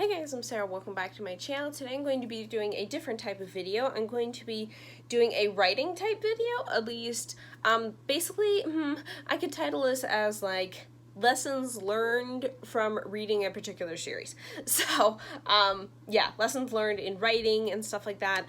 Hey guys, I'm Sarah. Welcome back to my channel. Today I'm going to be doing a different type of video. I'm going to be doing a writing type video, at least. Basically, I could title this as like lessons learned from reading a particular series. So, yeah, lessons learned in writing and stuff like that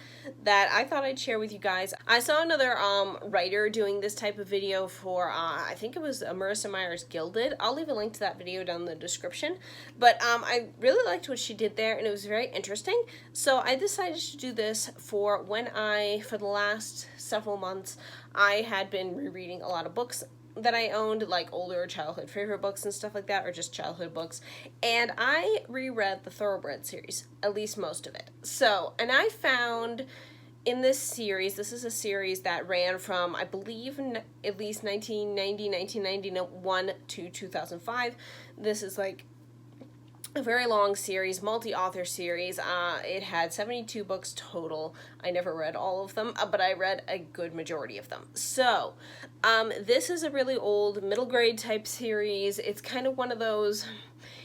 I thought I'd share with you guys. I saw another writer doing this type of video for I think it was Marissa Meyer's Gilded. I'll leave a link to that video down in the description. But I really liked what she did there, and it was very interesting. So I decided to do this for the last several months, I had been rereading a lot of books that I owned, like older childhood favorite books and stuff like that, or just childhood books, and I reread the Thoroughbred series, at least most of it. So, and I found in this series, this is a series that ran from, I believe, at least 1991 to 2005. This is like a very long series, multi-author series. It had 72 books total. I never read all of them, but I read a good majority of them. So, this is a really old middle grade type series. It's kind of one of those,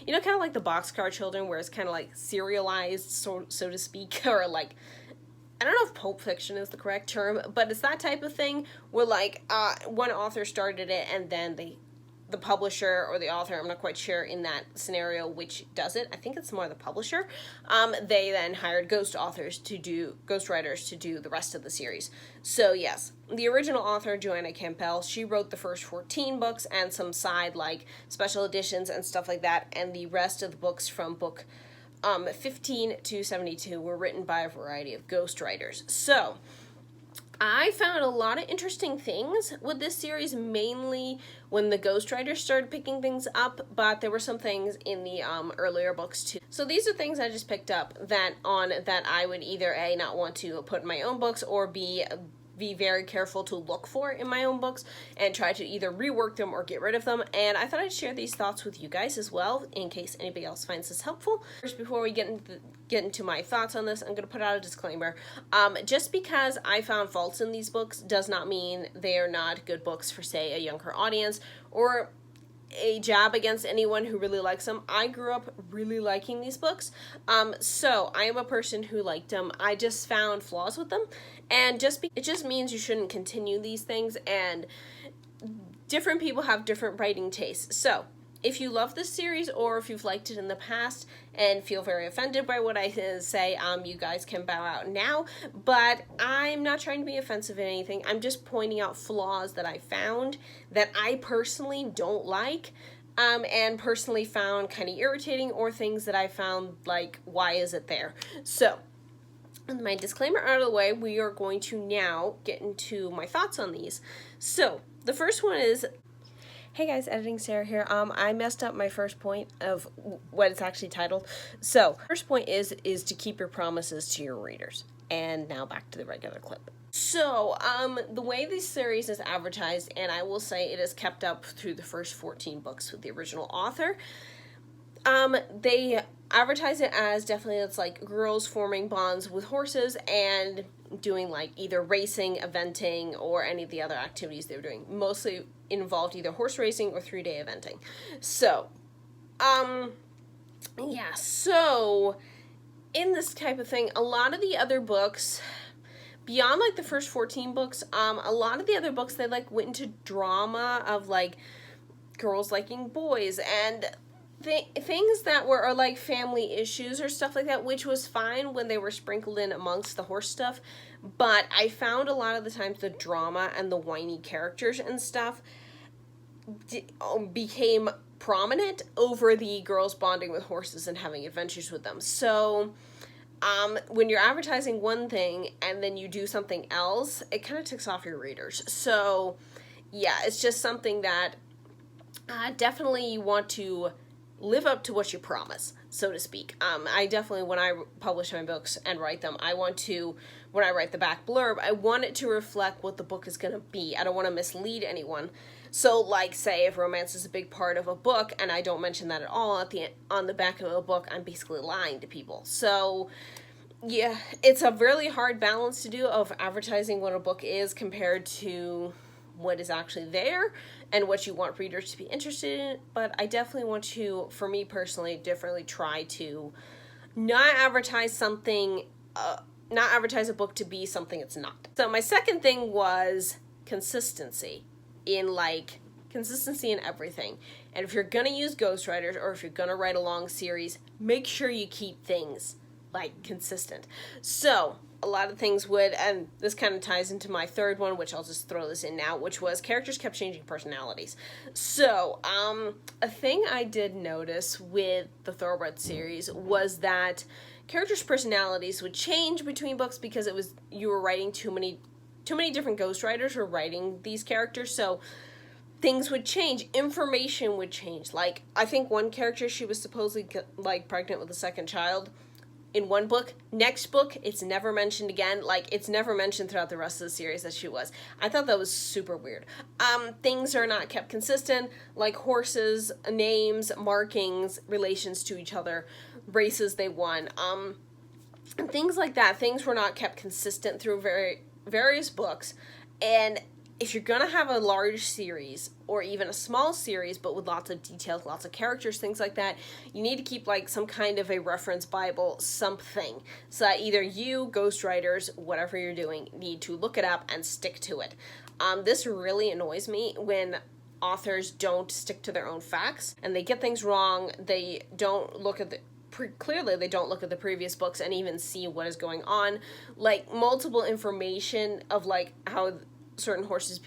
you know, kind of like the Boxcar Children, where it's kind of like serialized, so to speak, or like, I don't know if Pulp Fiction is the correct term, but it's that type of thing where like one author started it and then the publisher or the author, I'm not quite sure in that scenario which does it. I think it's more the publisher. They then hired ghostwriters to do the rest of the series. So yes, the original author, Joanna Campbell, she wrote the first 14 books and some side like special editions and stuff like that, and the rest of the books from book 15 to 72 were written by a variety of ghostwriters. So I found a lot of interesting things with this series, mainly when the ghostwriters started picking things up, but there were some things in the earlier books too. So these are things I just picked up that I would either A, not want to put in my own books, or B, be very careful to look for in my own books and try to either rework them or get rid of them. And I thought I'd share these thoughts with you guys as well, in case anybody else finds this helpful. First, before we get into my thoughts on this, I'm going to put out a disclaimer. Just because I found faults in these books does not mean they are not good books for, say, a younger audience, or a jab against anyone who really likes them. I grew up really liking these books, so I am a person who liked them. I just found flaws with them, and it just means you shouldn't continue these things, and different people have different writing tastes. So if you love this series, or if you've liked it in the past and feel very offended by what I say, you guys can bow out now. But I'm not trying to be offensive in anything. I'm just pointing out flaws that I found that I personally don't like, and personally found kind of irritating, or things that I found like, why is it there? So, with my disclaimer out of the way, we are going to now get into my thoughts on these. So, the first one is, hey guys, Editing Sarah here. I messed up my first point of what it's actually titled. So, first point is to keep your promises to your readers. And now back to the regular clip. So, the way this series is advertised, and I will say it is kept up through the first 14 books with the original author, they advertise it as definitely it's like girls forming bonds with horses and doing like either racing, eventing, or any of the other activities they were doing. Mostly involved either horse racing or 3-day eventing. So, yeah, so in this type of thing, a lot of the other books, beyond like the first 14 books, a lot of the other books, they like went into drama of like girls liking boys and things that were like family issues or stuff like that, which was fine when they were sprinkled in amongst the horse stuff. But I found a lot of the times the drama and the whiny characters and stuff became prominent over the girls bonding with horses and having adventures with them. So when you're advertising one thing and then you do something else, it kind of ticks off your readers. So yeah, it's just something that definitely you want to live up to what you promise, so to speak. I definitely, when I publish my books and write them, when I write the back blurb, I want it to reflect what the book is going to be. I don't want to mislead anyone. So, like, say, if romance is a big part of a book, and I don't mention that at all on the back of a book, I'm basically lying to people. So, yeah, it's a really hard balance to do of advertising what a book is compared to what is actually there and what you want readers to be interested in. But I definitely want to, for me personally, definitely try to not advertise something, not advertise a book to be something it's not. So my second thing was consistency in consistency in everything. And if you're gonna use ghostwriters, or if you're gonna write a long series, make sure you keep things consistent. So a lot of things would, and this kind of ties into my third one, which I'll just throw this in now, which was characters kept changing personalities. So a thing I did notice with the Thoroughbred series was that characters' personalities would change between books because you were writing too many different ghostwriters were writing these characters, so things would change, information would change. I think one character, she was supposedly pregnant with a second child in one book. Next book, it's never mentioned again. It's never mentioned throughout the rest of the series that she was. I thought that was super weird. Things are not kept consistent, like horses, names, markings, relations to each other, races they won, things like that. Things were not kept consistent through various books. And if you're gonna have a large series, or even a small series, but with lots of details, lots of characters, things like that, you need to keep some kind of a reference Bible, something, so that either you, ghostwriters, whatever you're doing, need to look it up and stick to it. This really annoys me when authors don't stick to their own facts, and they get things wrong. They don't look at clearly they don't look at the previous books and even see what is going on. Multiple information of how certain horses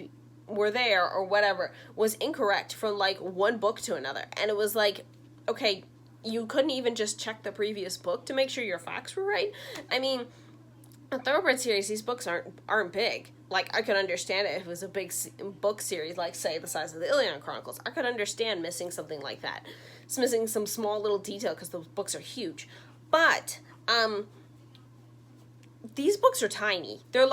were there or whatever was incorrect from one book to another, and it was okay, you couldn't even just check the previous book to make sure your facts were right. I mean, a Thoroughbred series, these books aren't big. I could understand it if it was a big book series, say the size of the Ilion Chronicles. I could understand missing something like that. It's missing some small little detail because those books are huge. But these books are tiny. They're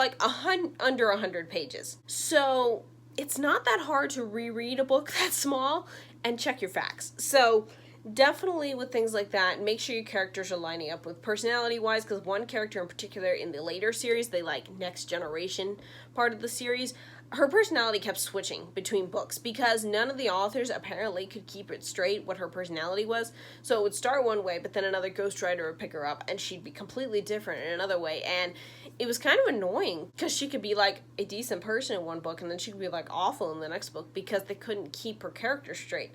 under 100 pages. So it's not that hard to reread a book that small and check your facts. So definitely with things like that, make sure your characters are lining up with personality-wise, because one character in particular in the later series, the Next Generation part of the series, her personality kept switching between books because none of the authors apparently could keep it straight what her personality was. So it would start one way, but then another ghostwriter would pick her up and she'd be completely different in another way. And it was kind of annoying because she could be a decent person in one book and then she could be awful in the next book because they couldn't keep her character straight.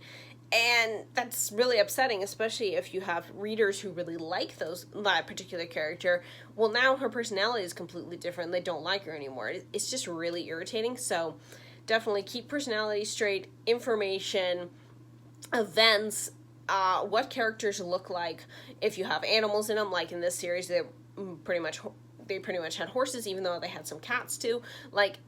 And that's really upsetting, especially if you have readers who really like that particular character. Well, now her personality is completely different. They don't like her anymore. It's just really irritating. So definitely keep personality straight, information, events, what characters look like. If you have animals in them, in this series, they pretty much had horses, even though they had some cats too.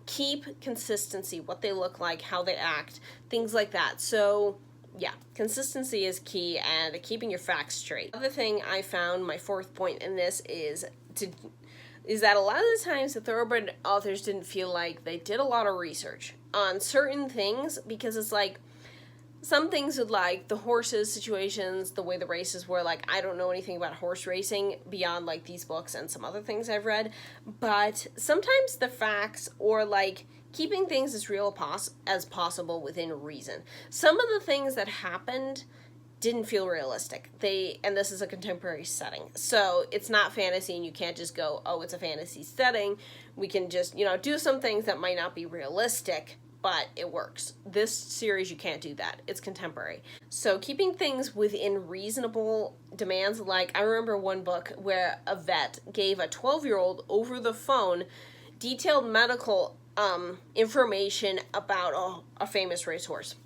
Keep consistency, what they look like, how they act, things like that. So yeah, consistency is key, and keeping your facts straight. The other thing I found, my fourth point in this, is that a lot of the times the Thoroughbred authors didn't feel like they did a lot of research on certain things, because it's some things with the horses situations, the way the races were, I don't know anything about horse racing beyond these books and some other things I've read, but sometimes the facts, or keeping things as real as possible within reason. Some of the things that happened didn't feel realistic. And this is a contemporary setting, so it's not fantasy, and you can't just go, oh, it's a fantasy setting. We can just, do some things that might not be realistic, but it works. This series, you can't do that. It's contemporary. So keeping things within reasonable demands, I remember one book where a vet gave a 12-year-old over the phone detailed medical information about a famous racehorse.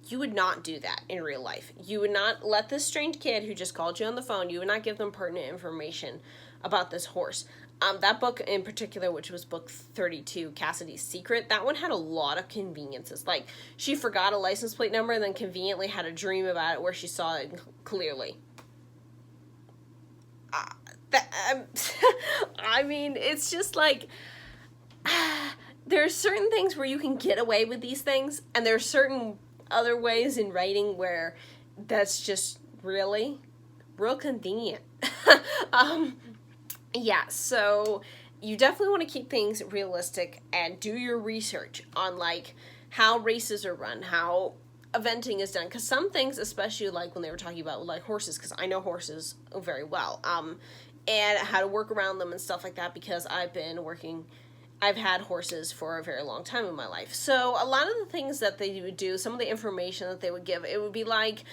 You would not do that in real life. You would not let this strange kid who just called you on the phone, you would not give them pertinent information about this horse. That book in particular, which was book 32, Cassidy's Secret, that one had a lot of conveniences. She forgot a license plate number and then conveniently had a dream about it where she saw it clearly. I mean, it's just there's certain things where you can get away with these things, and there's certain other ways in writing where that's just real convenient. Yeah, so you definitely want to keep things realistic and do your research on how races are run, how eventing is done, because some things, especially like when they were talking about like horses, because I know horses very well, and how to work around them and stuff like that, because I've had horses for a very long time in my life. So a lot of the things that they would do, some of the information that they would give, it would be like,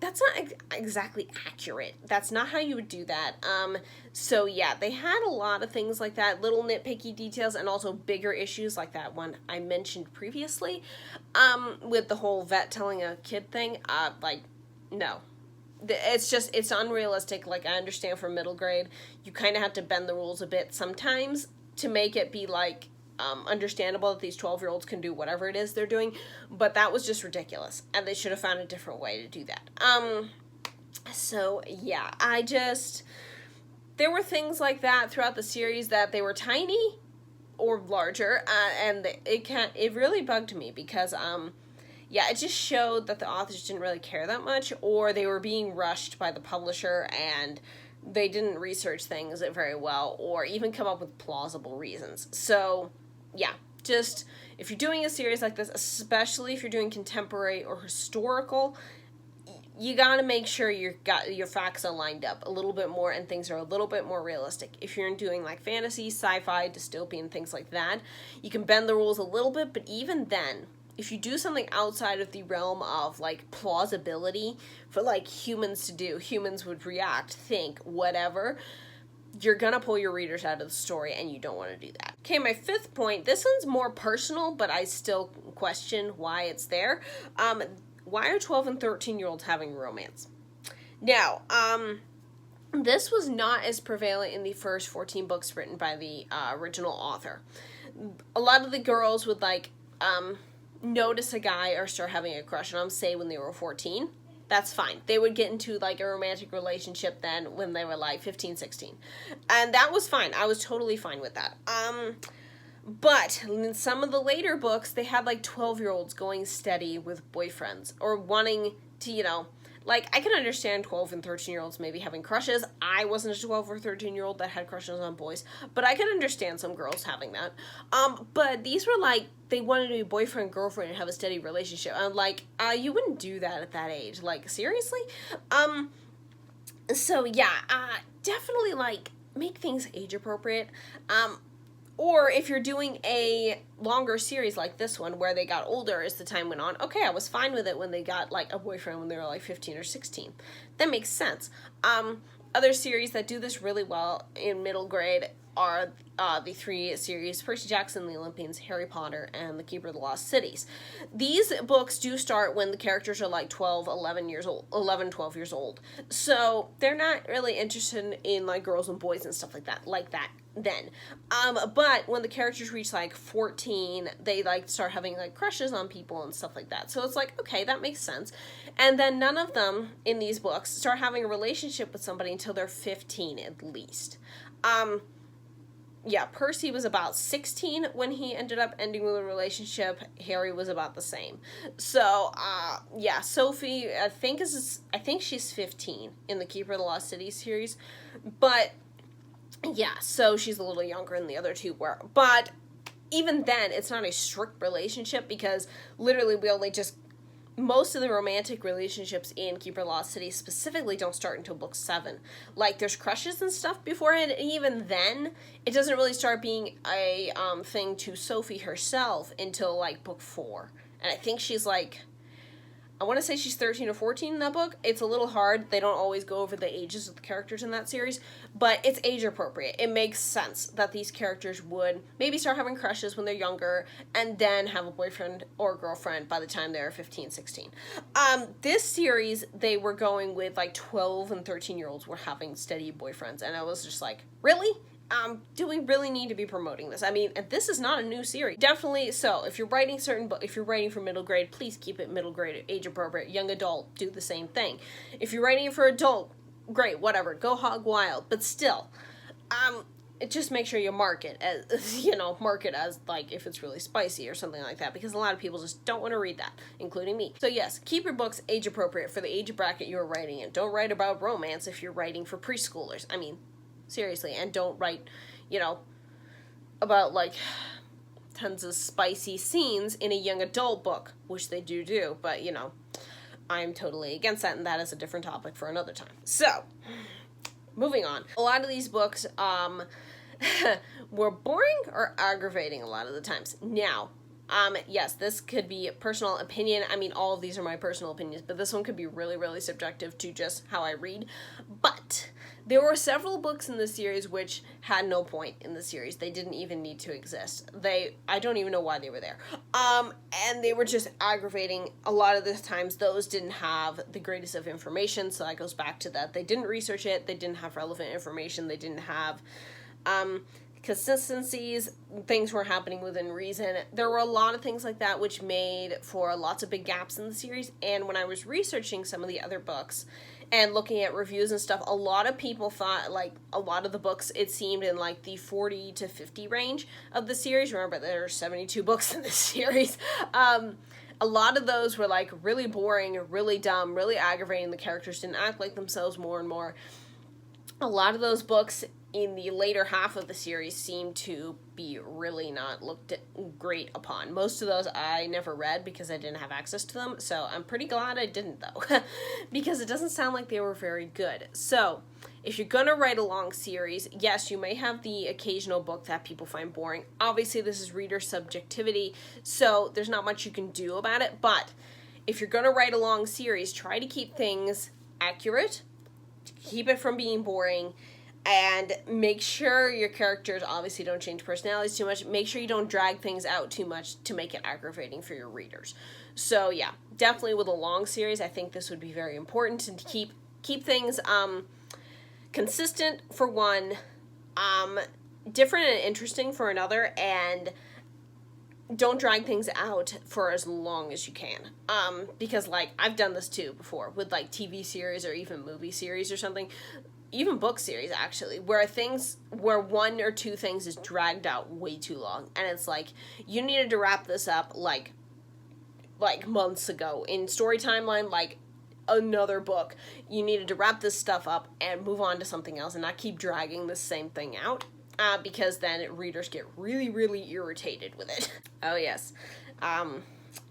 that's not exactly accurate. That's not how you would do that. So yeah, they had a lot of things like that, little nitpicky details, and also bigger issues like that one I mentioned previously, with the whole vet telling a kid thing. Like, no. It's unrealistic. Like, I understand for middle grade, you kind of have to bend the rules a bit sometimes to make it be like understandable that these 12-year-olds can do whatever it is they're doing, but that was just ridiculous, and they should have found a different way to do that. So yeah, there were things like that throughout the series that they were tiny or larger, and it really bugged me, because yeah, it just showed that the authors didn't really care that much, or they were being rushed by the publisher and they didn't research things very well, or even come up with plausible reasons. So yeah, just if you're doing a series like this, especially if you're doing contemporary or historical, you gotta make sure your facts are lined up a little bit more and things are a little bit more realistic. If you're doing like fantasy, sci-fi, dystopian, things like that, you can bend the rules a little bit, but even then, if you do something outside of the realm of like plausibility for like humans to do, humans would react, think, whatever, you're gonna pull your readers out of the story, and you don't want to do that. Okay, my fifth point, this one's more personal, but I still question why it's there. Why are 12 and 13-year-olds having romance? Now, this was not as prevalent in the first 14 books written by the original author. A lot of the girls would like notice a guy or start having a crush on him, say when they were 14. That's fine. They would get into like a romantic relationship then when they were like 15, 16. And that was fine. I was totally fine with that. But in some of the later books, they had like 12-year-olds going steady with boyfriends or wanting to, like, I can understand 12 and 13-year-olds maybe having crushes. I wasn't a 12 or 13-year-old that had crushes on boys, but I can understand some girls having that. But these were like, they wanted to be boyfriend, girlfriend, and have a steady relationship. I'm like, you wouldn't do that at that age. Like, seriously? So yeah, definitely like, make things age appropriate. Or if you're doing a longer series like this one where they got older as the time went on, okay, I was fine with it when they got like a boyfriend when they were like 15 or 16. That makes sense. Other series that do this really well in middle grade are the three series, Percy Jackson, The Olympians, Harry Potter, and The Keeper of the Lost Cities. These books do start when the characters are like 12 years old. So they're not really interested in like girls and boys and stuff like that then. But when the characters reach like 14, they like start having like crushes on people and stuff like that. So it's like, okay, that makes sense. And then none of them in these books start having a relationship with somebody until they're 15 at least. Yeah, Percy was about 16 when he ended up ending with a relationship. Harry was about the same. So, yeah, Sophie, I think she's 15 in the Keeper of the Lost City series. But, yeah, so she's a little younger than the other two were. But even then, it's not a strict relationship because literally most of the romantic relationships in Keeper of the Lost City specifically don't start until book 7. Like, there's crushes and stuff beforehand, and even then, it doesn't really start being a thing to Sophie herself until, like, book 4. And I think she's, like, I want to say she's 13 or 14 in that book. It's a little hard. They don't always go over the ages of the characters in that series, but it's age appropriate. It makes sense that these characters would maybe start having crushes when they're younger and then have a boyfriend or girlfriend by the time they're 15, 16. This series, they were going with like 12 and 13-year-olds were having steady boyfriends, and I was just like, really? Do we really need to be promoting this? I mean, this is not a new series. Definitely, so if you're writing if you're writing for middle grade, please keep it middle grade, age appropriate. Young adult, do the same thing. If you're writing it for adult, great, whatever, go hog wild. But still, just make sure you mark it as like if it's really spicy or something like that, because a lot of people just don't want to read that, including me. So yes, keep your books age appropriate for the age bracket you're writing in. Don't write about romance if you're writing for preschoolers. I mean, seriously, and don't write, about, like, tons of spicy scenes in a young adult book, which they do, but, you know, I'm totally against that, and that is a different topic for another time. So, moving on. A lot of these books, were boring or aggravating a lot of the times. Now, yes, this could be a personal opinion. I mean, all of these are my personal opinions, but this one could be really, really subjective to just how I read. But there were several books in the series which had no point in the series. They didn't even need to exist. I don't even know why they were there. And they were just aggravating. A lot of the times, those didn't have the greatest of information, so that goes back to that. They didn't research it. They didn't have relevant information. They didn't have consistencies, things were happening within reason. There were a lot of things like that which made for lots of big gaps in the series, and when I was researching some of the other books and looking at reviews and stuff, a lot of people thought, like, a lot of the books, it seemed in, like, the 40 to 50 range of the series. Remember, there are 72 books in this series. A lot of those were, like, really boring, really dumb, really aggravating. The characters didn't act like themselves more and more. A lot of those books in the later half of the series seem to be really not looked great upon. Most of those I never read because I didn't have access to them, so I'm pretty glad I didn't, though, because it doesn't sound like they were very good. So, if you're gonna write a long series, yes, you may have the occasional book that people find boring. Obviously, this is reader subjectivity, so there's not much you can do about it, but if you're gonna write a long series, try to keep things accurate, keep it from being boring, and make sure your characters obviously don't change personalities too much. Make sure you don't drag things out too much to make it aggravating for your readers. So yeah, definitely with a long series, I think this would be very important to keep things consistent for one, different and interesting for another, and don't drag things out for as long as you can. Because, like, I've done this too before with, like, TV series or even movie series or something. Even book series, actually, where one or two things is dragged out way too long. And it's like, you needed to wrap this up, like months ago. In story timeline, like, another book. You needed to wrap this stuff up and move on to something else and not keep dragging the same thing out. Because then readers get really, really irritated with it. Oh, yes.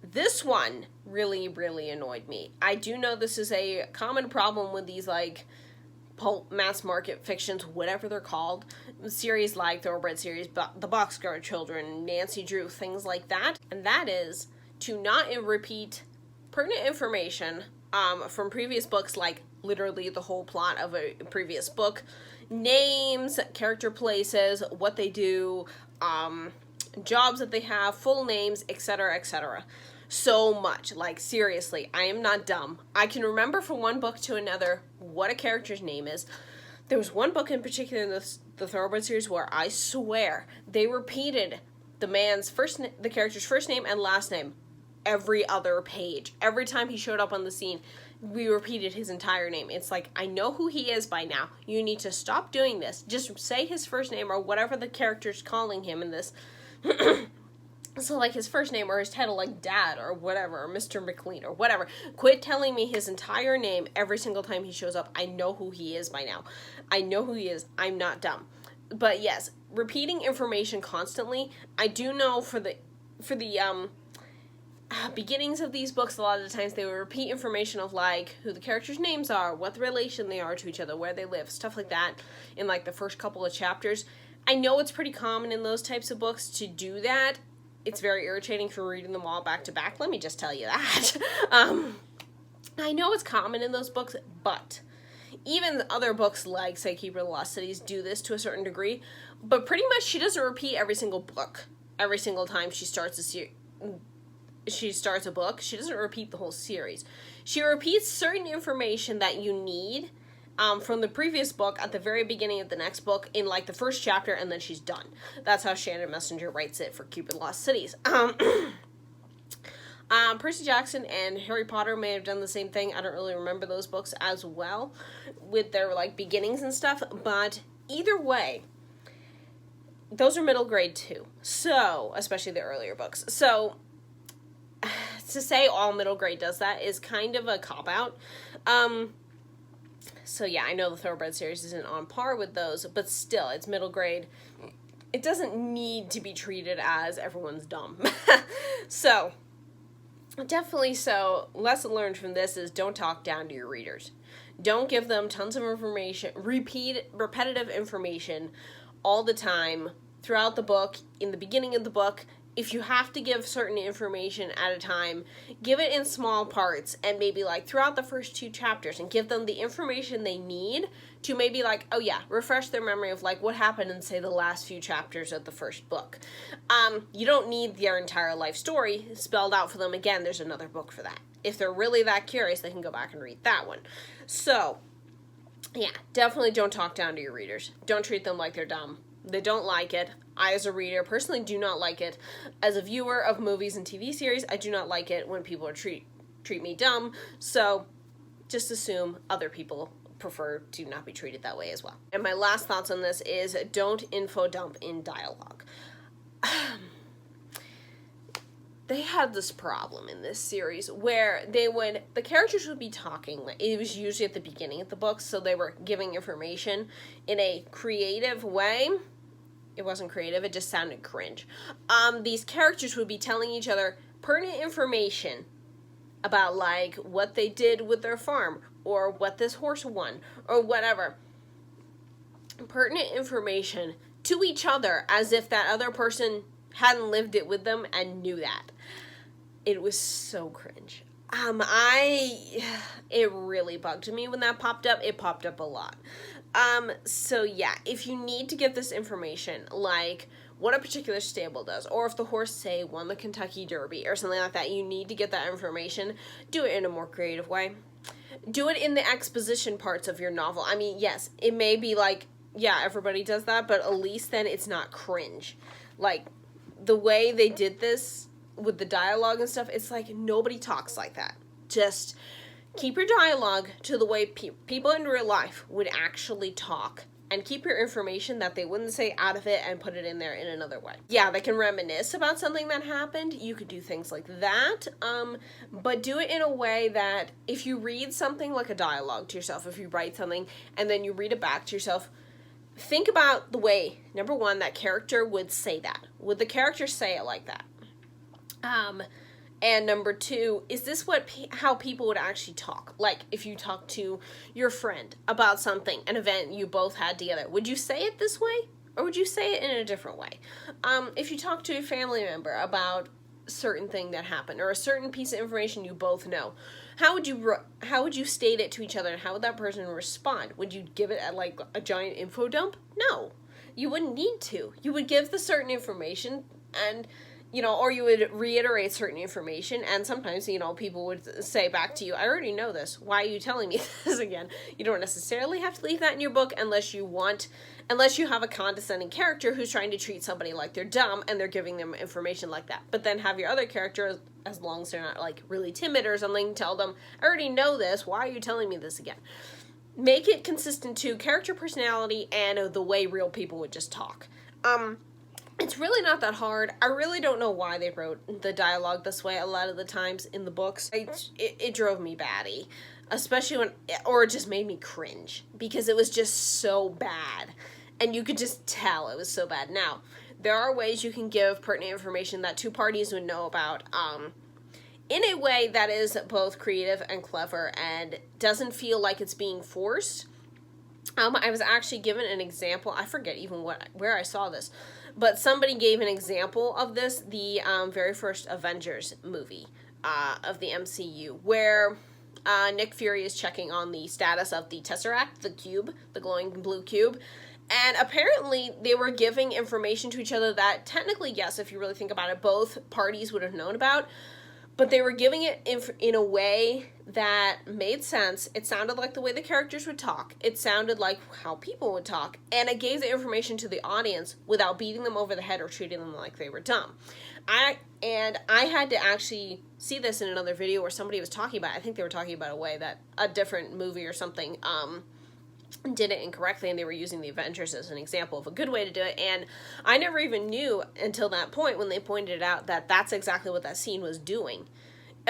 This one really, really annoyed me. I do know this is a common problem with these, like, pulp mass market fictions, whatever they're called, series like Thoroughbred series, The Boxcar Children, Nancy Drew, things like that, and that is to not repeat pertinent information from previous books, like literally the whole plot of a previous book, names, character places, what they do, jobs that they have, full names, etc., etc. So much. Like, seriously, I am not dumb. I can remember from one book to another what a character's name is. There was one book in particular in the Thoroughbred series where I swear they repeated the character's first name and last name every other page. Every time he showed up on the scene, we repeated his entire name. It's like, I know who he is by now. You need to stop doing this. Just say his first name or whatever the character's calling him in this. So, like, his first name or his title, like Dad or whatever, or Mr. McLean or whatever. Quit telling me his entire name every single time he shows up. I know who he is by now. I know who he is. I'm not dumb. But yes, repeating information constantly. I do know for the beginnings of these books, a lot of the times they would repeat information of, like, who the characters' names are, what the relation they are to each other, where they live, stuff like that in, like, the first couple of chapters. I know it's pretty common in those types of books to do that. It's very irritating for reading them all back to back. Let me just tell you that. I know it's common in those books, but even other books like, say, Keeper of the Lost Cities do this to a certain degree. But pretty much she doesn't repeat every single book. Every single time she starts a book, she doesn't repeat the whole series. She repeats certain information that you need from the previous book at the very beginning of the next book in, like, the first chapter, and then she's done. That's how Shannon Messenger writes it for Cupid Lost Cities. Percy Jackson and Harry Potter may have done the same thing. I don't really remember those books as well with their, like, beginnings and stuff, but either way, those are middle grade too. So, especially the earlier books. So, to say all middle grade does that is kind of a cop-out. So yeah, I know the Thoroughbred series isn't on par with those, but still, it's middle grade. it doesn't need to be treated as everyone's dumb. So, definitely so, lesson learned from this is don't talk down to your readers. Don't give them tons of information, repetitive information all the time throughout the book, in the beginning of the book. If you have to give certain information at a time, give it in small parts and maybe like throughout the first 2 chapters and give them the information they need to maybe like, oh yeah, refresh their memory of like what happened in say the last few chapters of the first book. You don't need their entire life story spelled out for them. Again, there's another book for that. If they're really that curious, they can go back and read that one. So, yeah, definitely don't talk down to your readers. Don't treat them like they're dumb. They don't like it. I, as a reader, personally do not like it. As a viewer of movies and TV series, I do not like it when people treat me dumb. So, just assume other people prefer to not be treated that way as well. And my last thoughts on this is don't info dump in dialogue. They had this problem in this series where the characters would be talking. It was usually at the beginning of the book, so they were giving information in a creative way. It wasn't creative, it just sounded cringe. These characters would be telling each other pertinent information about, like, what they did with their farm, or what this horse won, or whatever. Pertinent information to each other as if that other person hadn't lived it with them and knew that. It was so cringe. It really bugged me when that popped up. It popped up a lot. So yeah, if you need to get this information, like what a particular stable does, or if the horse, say, won the Kentucky Derby or something like that, you need to get that information, do it in a more creative way. Do it in the exposition parts of your novel. I mean, yes, it may be like, yeah, everybody does that, but at least then it's not cringe. Like, the way they did this with the dialogue and stuff, it's like nobody talks like that. Just keep your dialogue to the way people in real life would actually talk, and keep your information that they wouldn't say out of it and put it in there in another way. Yeah, they can reminisce about something that happened. You could do things like that, but do it in a way that if you read something like a dialogue to yourself, if you write something and then you read it back to yourself, think about the way, number one, that character would say that. Would the character say it like that? And number two, is this how people would actually talk? Like, if you talk to your friend about something, an event you both had together, would you say it this way? Or would you say it in a different way? If you talk to a family member about a certain thing that happened, or a certain piece of information you both know, how would you state it to each other, and how would that person respond? Would you give it like a giant info dump? No, you wouldn't need to. You would give the certain information, and or you would reiterate certain information, and sometimes, people would say back to you, I already know this, why are you telling me this again? You don't necessarily have to leave that in your book unless you have a condescending character who's trying to treat somebody like they're dumb and they're giving them information like that. But then have your other character, as long as they're not like really timid or something, tell them, I already know this, why are you telling me this again? Make it consistent to character personality and the way real people would just talk. It's really not that hard. I really don't know why they wrote the dialogue this way a lot of the times in the books. It drove me batty, especially or it just made me cringe, because it was just so bad, and you could just tell it was so bad. Now, there are ways you can give pertinent information that two parties would know about, in a way that is both creative and clever and doesn't feel like it's being forced. I was actually given an example. I forget even where I saw this, but somebody gave an example of this, the very first Avengers movie of the MCU, where Nick Fury is checking on the status of the Tesseract, the cube, the glowing blue cube, and apparently they were giving information to each other that technically, yes, if you really think about it, both parties would have known about, but they were giving it in a way that made sense. It sounded like the way the characters would talk. It sounded like how people would talk. And it gave the information to the audience without beating them over the head or treating them like they were dumb. I had to actually see this in another video where somebody was talking about it. I think they were talking about a way that a different movie or something did it incorrectly, and they were using the Avengers as an example of a good way to do it, and I never even knew until that point when they pointed out that that's exactly what that scene was doing,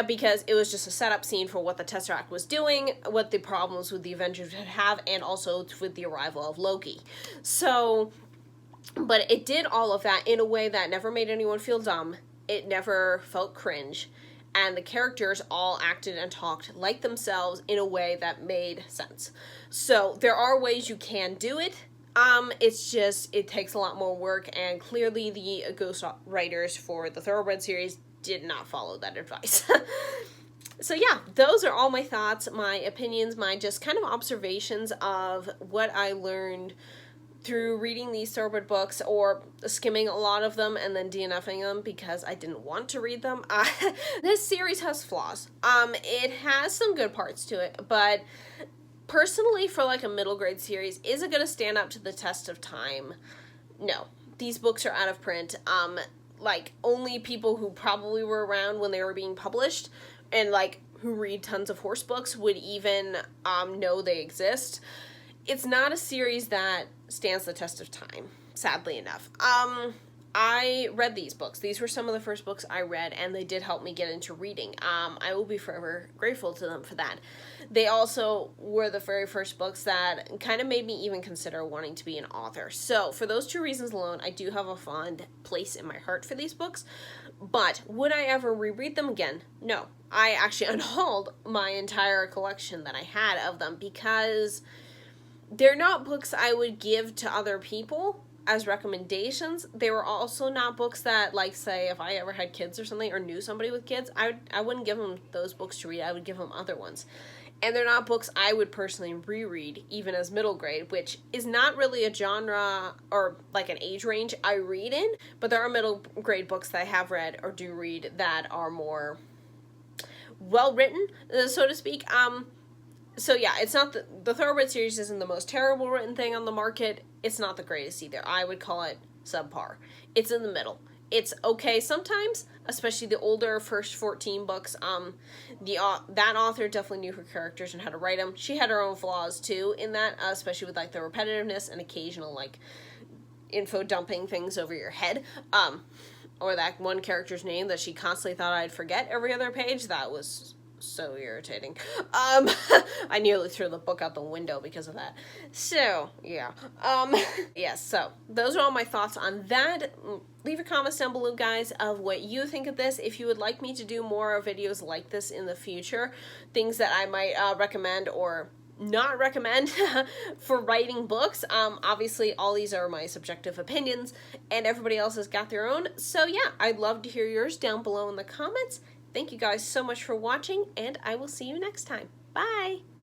because it was just a setup scene for what the Tesseract was doing, what the problems with the Avengers would have, and also with the arrival of Loki. So But it did all of that in a way that never made anyone feel dumb. It never felt cringe. And the characters all acted and talked like themselves in a way that made sense. So there are ways you can do it. It's just, it takes a lot more work, and clearly the ghost writers for the Thoroughbred series did not follow that advice. So yeah, those are all my thoughts, my opinions, my just kind of observations of what I learned through reading these Thoroughbred books, or skimming a lot of them and then DNFing them because I didn't want to read them. This series has flaws. It has some good parts to it, but personally, for like a middle grade series, is it going to stand up to the test of time? No. These books are out of print. Like, only people who probably were around when they were being published, and like who read tons of horse books, would even know they exist. It's not a series that stands the test of time, sadly enough. I read these books. These were some of the first books I read, and they did help me get into reading. I will be forever grateful to them for that. They also were the very first books that kind of made me even consider wanting to be an author. So for those two reasons alone, I do have a fond place in my heart for these books. But would I ever reread them again? No. I actually unhauled my entire collection that I had of them, because they're not books I would give to other people as recommendations. They were also not books that, like, say, if I ever had kids or something, or knew somebody with kids, I wouldn't give them those books to read. I would give them other ones. And they're not books I would personally reread, even as middle grade, which is not really a genre or like an age range I read in, but there are middle grade books that I have read or do read that are more well written, so to speak. So yeah, it's not the Thoroughbred series isn't the most terrible written thing on the market. It's not the greatest either. I would call it subpar. It's in the middle. It's okay sometimes, especially the older first 14 books. That author definitely knew her characters and how to write them. She had her own flaws too in that, especially with like the repetitiveness and occasional like info dumping things over your head. Or that one character's name that she constantly thought I'd forget every other page. That was so irritating. I nearly threw the book out the window because of that. So, yeah. Yes, so those are all my thoughts on that. Leave your comments down below, guys, of what you think of this. If you would like me to do more videos like this in the future, things that I might recommend or not recommend for writing books. Obviously, all these are my subjective opinions, and everybody else has got their own. So, yeah, I'd love to hear yours down below in the comments. Thank you guys so much for watching, and I will see you next time. Bye!